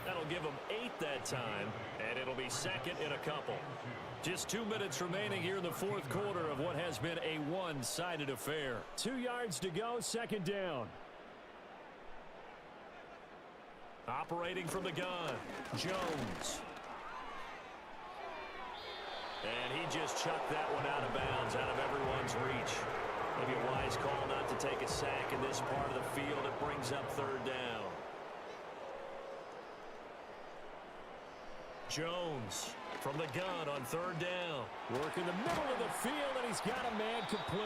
That'll give them 8 that time, and it'll be 2nd in a couple. Just 2 minutes remaining here in the fourth quarter of what has been a one-sided affair. 2 yards to go, 2nd down. Operating from the gun, Jones. And he just chucked that one out of bounds, out of everyone's reach. Maybe a wise call not to take a sack in this part of the field. It brings up 3rd down. Jones from the gun on 3rd down. Work in the middle of the field, and he's got a man complete.